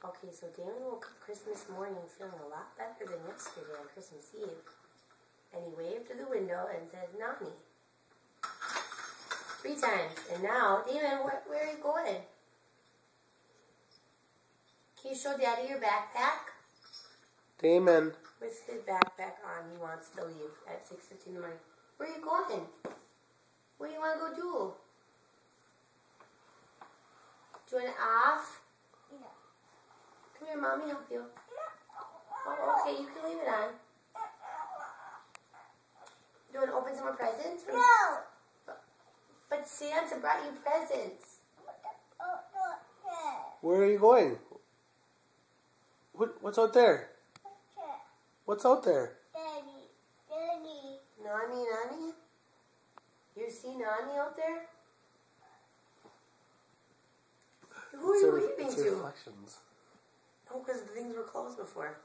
Okay, so Damon woke up Christmas morning feeling a lot better than yesterday on Christmas Eve. And he waved to the window and said, Nani. 3 times. And now, Damon, where are you going? Can you show Daddy your backpack? Damon. With his backpack on, he wants to leave at 6:15 in the morning. Where are you going? What do you want to go do? Do you want it off? Yeah. Come here, Mommy, help you. Oh, okay, you can leave it on. Do you want to open some more presents? No. But Santa brought you presents. Where are you going? What's out there? What's out there? Daddy. Nani? You see Nani out there? Who are you waving It's to? reflections. Oh, because the things were closed before.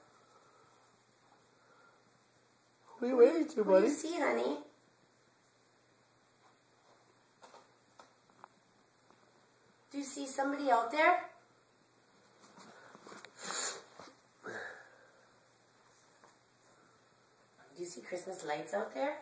Who are you waving to, Who do buddy? you see, honey? Do you see somebody out there? Do you see Christmas lights out there?